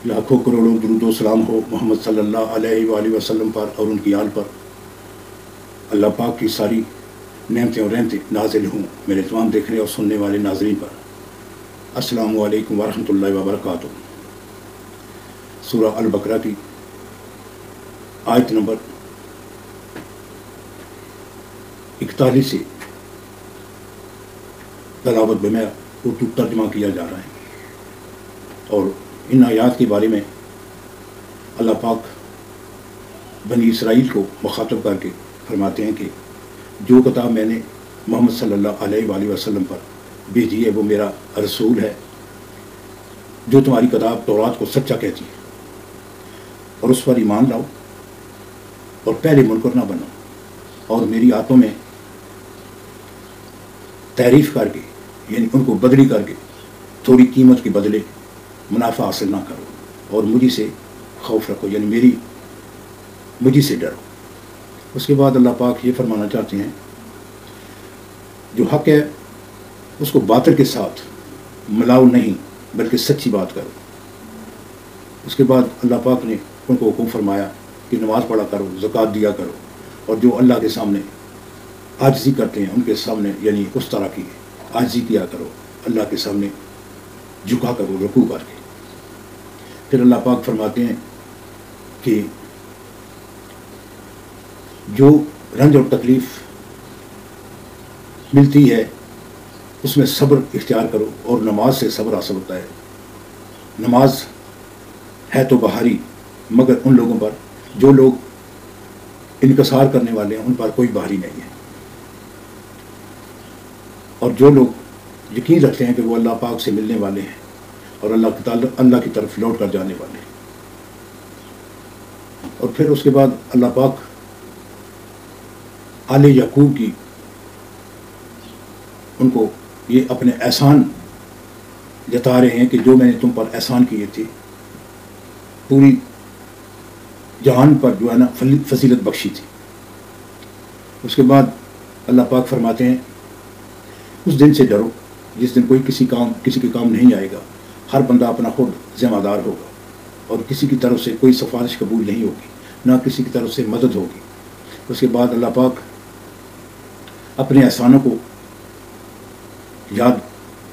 لاکھوں کروڑوں درود و سلام ہو محمد صلی اللہ علیہ وآلہ وسلم پر اور ان کی آل پر۔ اللہ پاک کی ساری نعمتیں اور رحمتیں نازل ہوں میرے تمام دیکھنے اور سننے والے ناظرین پر۔ السلام علیکم ورحمۃ اللہ وبرکاتہ۔ سورہ البقرہ کی آیت نمبر 41 سے تلاوت میں اردو ترجمہ کیا جا رہا ہے، اور ان آیات کے بارے میں اللہ پاک بنی اسرائیل کو مخاطب کر کے فرماتے ہیں کہ جو کتاب میں نے محمد صلی اللہ علیہ وآلہ وسلم پر بھیجی ہے وہ میرا رسول ہے، جو تمہاری کتاب تورات کو سچا کہتی ہے، اور اس پر ایمان لاؤ اور پہلے منکر نہ بنو، اور میری آیتوں میں تعریف کر کے یعنی ان کو بدلی کر کے تھوڑی قیمت کے بدلے منافع حاصل نہ کرو، اور مجھے سے خوف رکھو یعنی مجھے سے ڈرو۔ اس کے بعد اللہ پاک یہ فرمانا چاہتے ہیں جو حق ہے اس کو باطل کے ساتھ ملاؤ نہیں بلکہ سچی بات کرو۔ اس کے بعد اللہ پاک نے ان کو حکم فرمایا کہ نماز پڑھا کرو، زکوٰۃ دیا کرو، اور جو اللہ کے سامنے عاجزی کرتے ہیں ان کے سامنے یعنی اس طرح کی عاجزی کیا کرو، اللہ کے سامنے جھکا کرو رکوع کر کے۔ پھر اللہ پاک فرماتے ہیں کہ جو رنج اور تکلیف ملتی ہے اس میں صبر اختیار کرو، اور نماز سے صبر حاصل ہوتا ہے۔ نماز ہے تو بھاری مگر ان لوگوں پر جو لوگ انکسار کرنے والے ہیں ان پر کوئی بھاری نہیں ہے، اور جو لوگ یقین رکھتے ہیں کہ وہ اللہ پاک سے ملنے والے ہیں اور اللہ کی طرف لوٹ کر جانے والے ہیں۔ اور پھر اس کے بعد اللہ پاک آل یعقوب کی ان کو یہ اپنے احسان جتا رہے ہیں کہ جو میں نے تم پر احسان کیے تھے، پوری جہان پر جو ہے نا فضیلت بخشی تھی۔ اس کے بعد اللہ پاک فرماتے ہیں اس دن سے ڈرو جس دن کوئی کسی کے کام نہیں آئے گا، ہر بندہ اپنا خود ذمہ دار ہوگا، اور کسی کی طرف سے کوئی سفارش قبول نہیں ہوگی، نہ کسی کی طرف سے مدد ہوگی۔ اس کے بعد اللہ پاک اپنے احسانوں کو یاد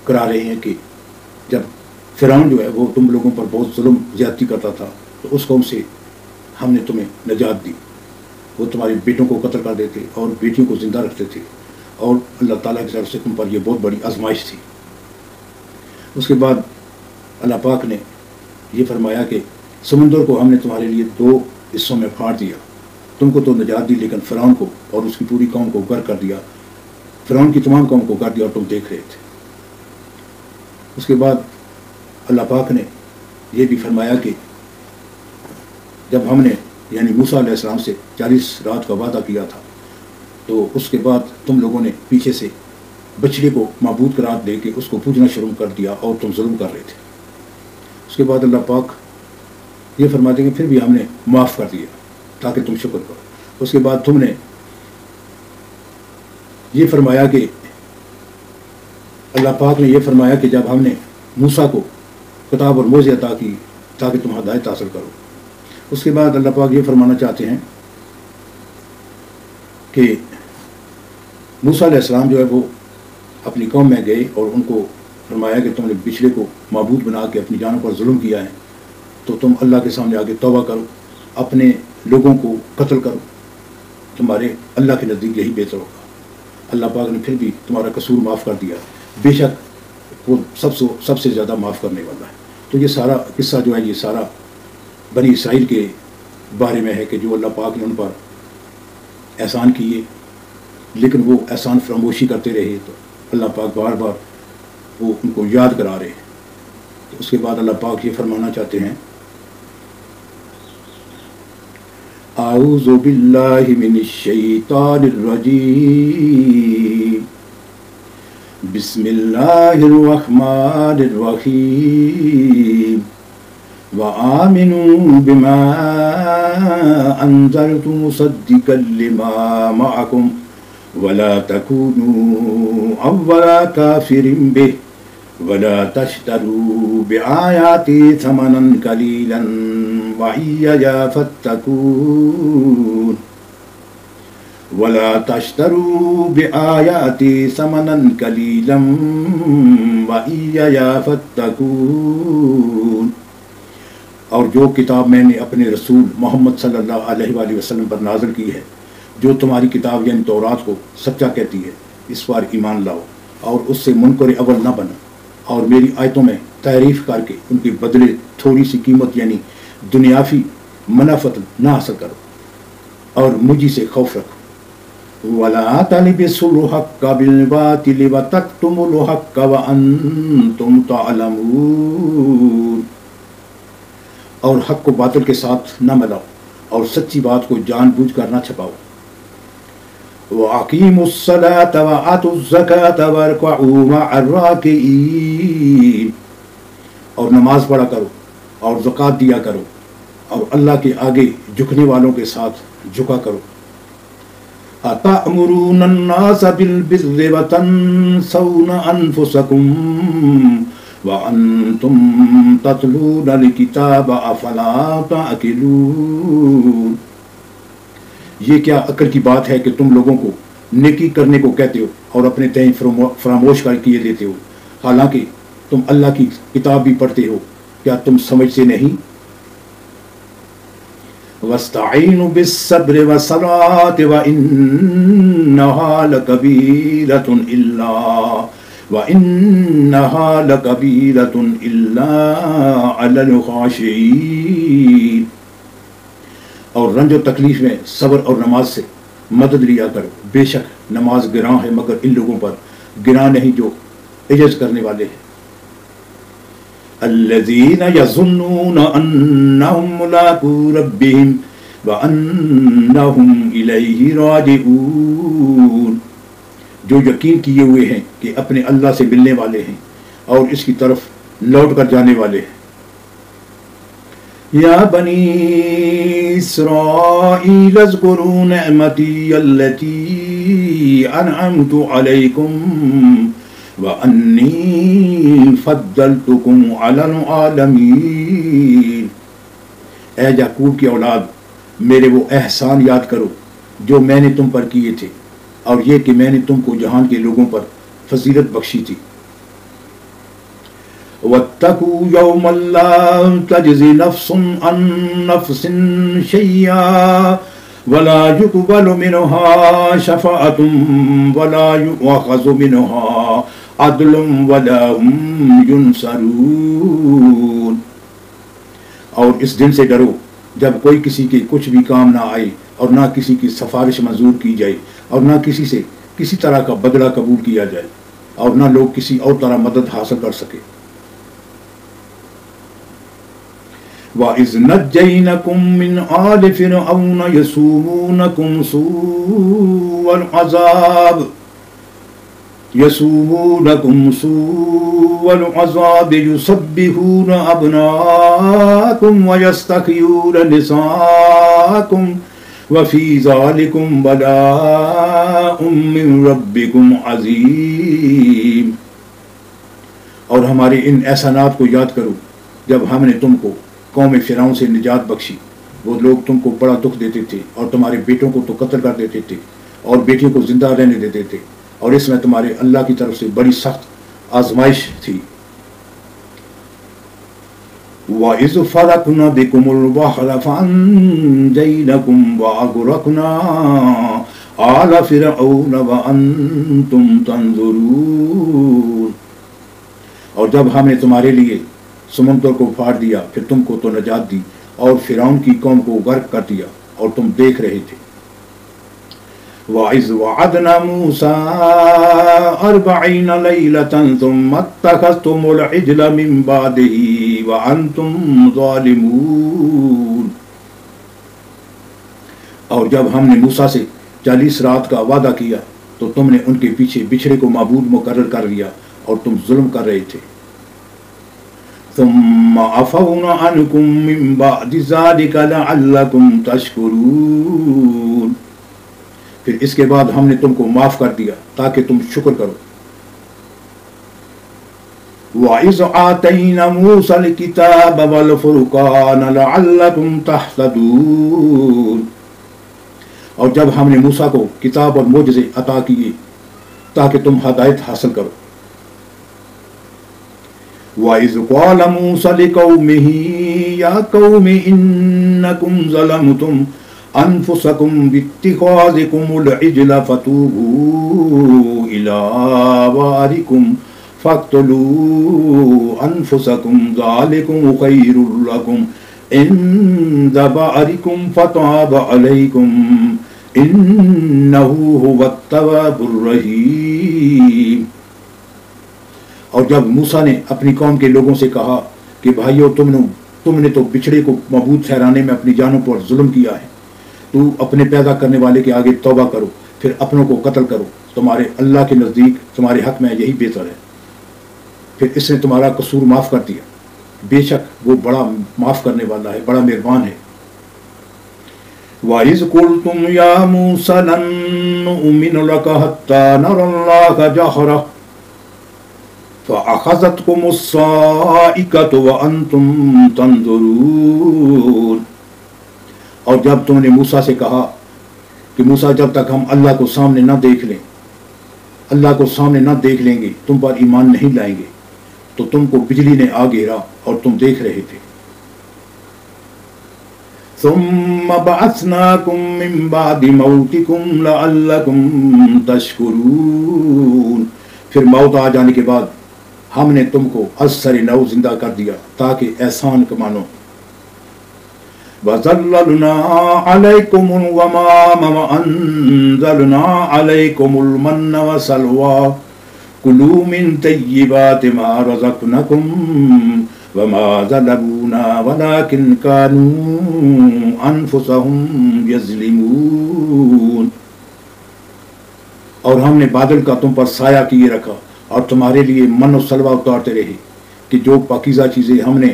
کرا رہے ہیں کہ جب فرعون جو ہے وہ تم لوگوں پر بہت ظلم زیادتی کرتا تھا تو اس قوم سے ہم نے تمہیں نجات دی، وہ تمہارے بیٹوں کو قتل کر دیتے اور بیٹیوں کو زندہ رکھتے تھے، اور اللہ تعالیٰ کی طرف سے تم پر یہ بہت بڑی آزمائش تھی۔ اس کے بعد اللہ پاک نے یہ فرمایا کہ سمندر کو ہم نے تمہارے لیے 2 حصوں میں پھاڑ دیا، تم کو تو نجات دی لیکن فرعون کو اور اس کی پوری قوم کو غرق کر دیا، فرعون کی تمام قوم کو غرق دیا اور تم دیکھ رہے تھے۔ اس کے بعد اللہ پاک نے یہ بھی فرمایا کہ جب ہم نے یعنی موسیٰ علیہ السلام سے 40 رات کا وعدہ کیا تھا تو اس کے بعد تم لوگوں نے پیچھے سے بچڑے کو معبود قرار دے کے اس کو پوجنا شروع کر دیا اور تم ظلم کر رہے تھے۔ اس کے بعد اللہ پاک یہ فرماتے ہیں کہ پھر بھی ہم نے معاف کر دیا تاکہ تم شکر کرو۔ اس کے بعد تم نے یہ فرمایا کہ اللہ پاک نے یہ فرمایا کہ جب ہم نے موسیٰ کو کتاب اور موعظے عطا کی تاکہ تم ہدایت حاصل کرو۔ اس کے بعد اللہ پاک یہ فرمانا چاہتے ہیں کہ موسیٰ علیہ السلام جو ہے وہ اپنی قوم میں گئے اور ان کو فرمایا کہ تم نے بچڑے کو معبود بنا کے اپنی جانوں پر ظلم کیا ہے، تو تم اللہ کے سامنے آگے توبہ کرو، اپنے لوگوں کو قتل کرو، تمہارے اللہ کے نزدیک یہی بہتر ہوگا۔ اللہ پاک نے پھر بھی تمہارا قصور معاف کر دیا، بے شک وہ سب سے زیادہ معاف کرنے والا ہے۔ تو یہ سارا قصہ جو ہے یہ سارا بنی اسرائیل کے بارے میں ہے کہ جو اللہ پاک نے ان پر احسان کیے لیکن وہ احسان فراموشی کرتے رہے، تو اللہ پاک بار بار وہ ان کو یاد کرا رہے ہیں۔ تو اس کے بعد اللہ پاک یہ فرمانا چاہتے ہیں اعوذ باللہ من الشیطان الرجیم بسم اللہ الرحمن الرحیم وآمنوا بما انزلت مصدقا لما معكم ولا تكونوا أول كافر به ولا تشتروا بآياتي ثمنا قليلا وإياي فاتقون ولا تشتروا بآياتي ثمنا قليلا وإياي فاتقون. اور جو کتاب میں نے اپنے رسول محمد صلی اللہ علیہ وآلہ وسلم پر نازل کی ہے، جو تمہاری کتاب یعنی تورات کو سچا کہتی ہے، اس پر ایمان لاؤ اور اس سے منکر اول نہ بنا، اور میری آیتوں میں تعریف کر کے ان کے بدلے تھوڑی سی قیمت یعنی دنیاوی منافت نہ حاصل کرو، اور مجھے سے خوف رکھو. وَلَا تَلْبِسُوا الْحَقَّ بِالْبَاطِلِ وَتَكْتُمُوا الْحَقَّ وَأَنْتُمْ تَعْلَمُونَ. اور حق کو باطل کے ساتھ نہ ملاؤ اور سچی بات کو جان بوجھ کر نہ چھپاؤ. وَأَقِيمُوا الصَّلَاةَ وَآتُوا الزَّكَاةَ وَارْكَعُوا مَعَ الرَّاكِعِينَ. اور نماز پڑھا کرو اور زکوٰۃ دیا کرو اور اللہ کے آگے جھکنے والوں کے ساتھ جھکا کرو. أَتَأْمُرُونَ النَّاسَ بِالْبِرِّ وَتَنْسَوْنَ أَنفُسَكُمْ وَأَنْتُمْ تَتْلُونَ الْكِتَابَ أَفَلَا تَعْقِلُونَ. یہ کیا عقل کی بات ہے کہ تم لوگوں کو نیکی کرنے کو کہتے ہو اور اپنے تئیں فراموش کر کیے دیتے ہو، حالانکہ تم اللہ کی کتاب بھی پڑھتے ہو. کیا تم سمجھتے نہیں؟ وَاسْتَعِينُوا بِالصَّبْرِ وَالصَّلَاةِ وَإِنَّهَا لَكَبِيرَةٌ إِلَّا عَلَى الْخَاشِعِينَ. اور رنج و تکلیف میں صبر اور نماز سے مدد لیا کرو، بے شک نماز گراں ہے مگر ان لوگوں پر گراں نہیں جو عجز کرنے والے ہیں. الذین یظنون انہم ملاقو ربہم وانہم الیہ راجعون. جو یقین کیے ہوئے ہیں کہ اپنے اللہ سے ملنے والے ہیں اور اس کی طرف لوٹ کر جانے والے ہیں. یا بنی اسرائیل اذکروا نعمتی التی انعمت علیکم وَأَنِّي فَضَّلْتُكُمْ عَلَى الْعَالَمِينَ. اے یعقوب کی اولاد، میرے وہ احسان یاد کرو جو میں نے تم پر کیے تھے، اور یہ کہ میں نے تم کو جہان کے لوگوں پر فضیلت بخشی تھی. وَاتَّقُوا يَوْمًا لَا تَجْزِي نَفْسٌ عَن نَّفْسٍ شَيْئًا وَلَا يُقْبَلُ مِنْهَا شَفَاعَةٌ وَلَا يُؤْخَذُ مِنْهَا عَدْلٌ وَلَا هُمْ يُنصَرُونَ. اور اس دن سے ڈرو جب کوئی کسی کے کچھ بھی کام نہ آئے اور نہ کسی کی سفارش منظور کی جائے اور نہ کسی سے کسی طرح کا بدلہ قبول کیا جائے اور نہ لوگ کسی اور طرح مدد حاصل کر سکے. وَإِذْ نَجَّيْنَكُمْ مِنْ آلِ فِرْعَوْنَ يَسُومُونَكُمْ سُوءَ الْعَذَابِ يُسَبِّحُونَ أَبْنَاءَكُمْ وَيَسْتَحْيُونَ نِسَاءَكُمْ وَفِي ذَلِكُمْ بَلَاءٌ مِّن رَبِّكُمْ عَظِيمٌ. اور ہمارے ان احسانات کو یاد کرو جب ہم نے تم کو قوم فرعون سے نجات بخشی. وہ لوگ تم کو بڑا دکھ دیتے تھے اور تمہارے بیٹوں کو تو قتل کر دیتے تھے اور بیٹیوں کو زندہ رہنے دیتے تھے، اور اس میں تمہارے اللہ کی طرف سے بڑی سخت آزمائش تھی. وَإِذْ فَرَقْنَا بِكُمُ الْبَحْرَ فَأَنْجَيْنَكُمْ وَأَغْرَقْنَا آلَ فِرْعَوْنَ وَأَنْتُمْ تَنْظُرُونَ. اور جب ہم نے تمہارے لیے سمندر کو پھاڑ دیا، پھر تم کو تو نجات دی اور فرعون کی قوم کو غرق کر دیا اور تم دیکھ رہے تھے. وَإِذْ وَعَدْنَا مُوسَىٰ 40 لَيْلَةً ثُمَّ اتَّخَذْتُمُ الْعِجْلَ مِن بَعْدِهِ وَأَنْتُمْ ظَالِمُونَ. اور جب ہم نے موسیٰ سے 40 رات کا وعدہ کیا تو تم نے ان کے پیچھے بچھڑے کو معبود مقرر کر لیا اور تم ظلم کر رہے تھے. ثم عفونا عنكم من بعد ذلك لعلكم تشكرون. پھر اس کے بعد ہم نے تم کو معاف کر دیا تاکہ تم شکر کرو. وَإِذْ آتَيْنَا مُوسَى الْكِتَابَ وَالْفُرْقَانَ لَعَلَّكُمْ تَهْتَدُونَ، اور جب ہم نے موسیٰ کو کتاب اور معجزے عطا کیے تاکہ تم ہدایت حاصل کرو۔ وَإِذْ قَالَ مُوسَى لِقَوْمِهِ يَا قَوْمِ إِنَّكُمْ ظَلَمْتُمْ أَنفُسَكُمْ بِاتِّخَاذِكُمُ الْعِجْلَ فَتُوبُوا إِلَىٰ بَارِئِكُمْ فَاقْتُلُوا أَنفُسَكُمْ ذَٰلِكُمْ خَيْرٌ لَكُمْ عِندَ بَارِئِكُمْ فَتَابَ عَلَيْكُمْ إِنَّهُ هُوَ التَّوَّابُ الرَّحِيمُ۔ اور جب موسیٰ نے اپنی قوم کے لوگوں سے کہا کہ بھائیو، تم نے تو بچھڑے کو معبود ٹھہرانے میں اپنی جانوں پر ظلم کیا ہے، تو اپنے پیدا کرنے والے کے آگے توبہ کرو، پھر اپنوں کو قتل کرو، تمہارے اللہ کے نزدیک تمہارے حق میں یہی بہتر ہے، پھر اس نے تمہارا قصور معاف کر دیا، بے شک وہ بڑا معاف کرنے والا ہے، بڑا مہربان ہے۔ وَإِذْ قُلْتُمْ يَا مُوسَىٰ لَن نُّؤْمِنَ لَكَ حَتَّىٰ نَرَى اللَّهَ جَهْرَةً فَأَخَذَتْكُمُ الصَّاعِقَةُ وَأَنتُمْ تَنظُرُونَ، اور جب تم نے موسیٰ سے کہا کہ موسیٰ، جب تک ہم اللہ کو سامنے نہ دیکھ لیں گے تم پر ایمان نہیں لائیں گے، تو تم کو بجلی نے آ گھیرا اور تم دیکھ رہے تھے۔ ثُمَّ بَعَثْنَاكُم مِّن بَعْدِ مَوْتِكُمْ لَعَلَّكُمْ تَشْكُرُونَ، پھر موت آ جانے کے بعد ہم نے تم کو از سر نو زندہ کر دیا تاکہ احسان مانو۔ وَظَلَّلْنَا عَلَيْكُمُ الْغَمَامَ وَأَنزَلْنَا عَلَيْكُمُ الْمَنَّ وَالسَّلْوَىٰ كُلُوا مِن طَيِّبَاتِ مَا رَزَقْنَاكُمْ وَمَا ظَلَمُونَا وَلَٰكِن كَانُوا أَنفُسَهُمْ يَظْلِمُونَ، اور ہم نے بادل کا تم پر سایہ کیے رکھا اور تمہارے لیے من و سلوہ اتارتے رہے کہ جو پاکیزہ چیزیں ہم نے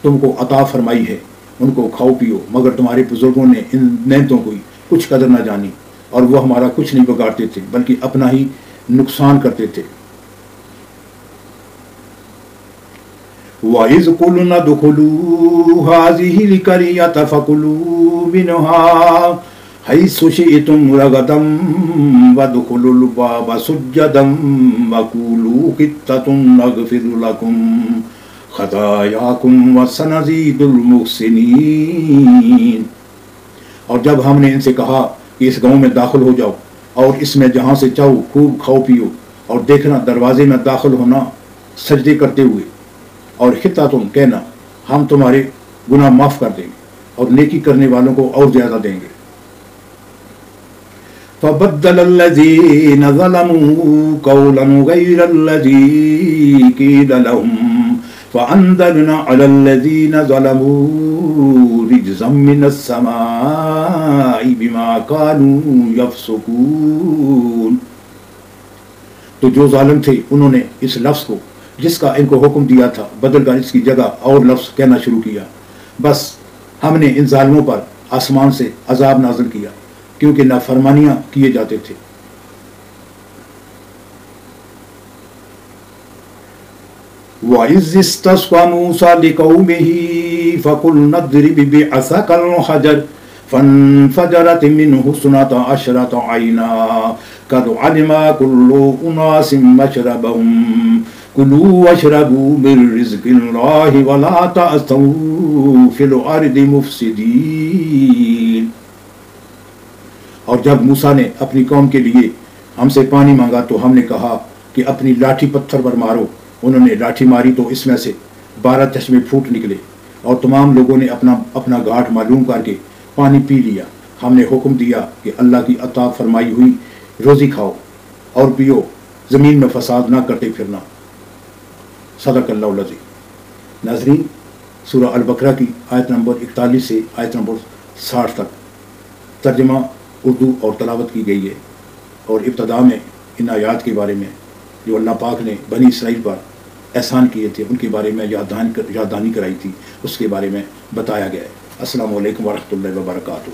تم کو عطا فرمائی ہے ان کو کھاؤ پیو، مگر تمہارے بزرگوں نے ان نعمتوں کی کچھ قدر نہ جانی اور وہ ہمارا کچھ نہیں بگاڑتے تھے بلکہ اپنا ہی نقصان کرتے تھے۔ وَإِذْ قُلْنَا ادْخُلُوا هَٰذِهِ الْقَرْيَةَ فَكُلُوا مِنْهَا حَيْثُ شِئْتُمْ رَغَدًا وَادْخُلُوا الْبَابَ سُجَّدًا وَقُولُوا حِطَّةٌ نَغْفِرْ لَكُمْ خَطَايَاكُمْ وَسَنَزِيدُ الْمُحْسِنِينَ، اور جب ہم نے ان سے کہا کہ اس گاؤں میں داخل ہو جاؤ اور اس میں جہاں سے چاہو خوب کھاؤ پیو، اور دیکھنا دروازے میں داخل ہونا سجدے کرتے ہوئے، اور خطاتم کہنا ہم تمہارے گناہ معاف کر دیں گے اور نیکی کرنے والوں کو اور زیادہ دیں گے۔ فَبَدَّلَ الَّذِينَ ظَلَمُوا قَوْلًا غَيْرَ الَّذِي قِيلَ لَهُمْ فَأَنزَلْنَا عَلَى الَّذِينَ ظَلَمُوا رِجْزًا مِّنَ السَّمَاءِ بِمَا كَانُوا يَفْسُقُونَ، تو جو ظالم تھے انہوں نے اس لفظ کو جس کا ان کو حکم دیا تھا بدل کر اس کی جگہ اور لفظ کہنا شروع کیا، بس ہم نے ان ظالموں پر آسمان سے عذاب نازل کیا کیونکہ نافرمانیاں کیے جاتے تھے۔ وَإِذِ اسْتَسْقَىٰ مُوسَىٰ لِقَوْمِهِ فَقُلْنَا اضْرِبْ بِعَصَاكَ الْحَجَرَ فَانفَجَرَتْ مِنْهُ اثْنَتَا عَشْرَةَ عَيْنًا قَدْ عَلِمَ كُلُّ أُنَاسٍ مَّشْرَبَهُمْ كُلُوا وَاشْرَبُوا مِن رِّزْقِ اللَّهِ وَلَا تَعْثَوْا فِي الْأَرْضِ مُفْسِدِينَ، اور جب موسیٰ نے اپنی قوم کے لیے ہم سے پانی مانگا تو ہم نے کہا کہ اپنی لاٹھی پتھر پر مارو، انہوں نے لاٹھی ماری تو اس میں سے 12 چشمے پھوٹ نکلے اور تمام لوگوں نے اپنا گھاٹ معلوم کر کے پانی پی لیا۔ ہم نے حکم دیا کہ اللہ کی عطا فرمائی ہوئی روزی کھاؤ اور پیو، زمین میں فساد نہ کرتے پھرنا۔ صدق اللہ العظیم۔ ناظرین، سورہ البقرہ کی آیت نمبر 41 سے آیت نمبر 60 تک ترجمہ اردو اور تلاوت کی گئی ہے، اور ابتدا میں ان آیات کے بارے میں جو اللہ پاک نے بنی اسرائیل پر احسان کیے تھے ان کے بارے میں یاددہانی کرائی تھی، اس کے بارے میں بتایا گیا ہے۔ السلام علیکم ورحمۃ اللہ وبرکاتہ۔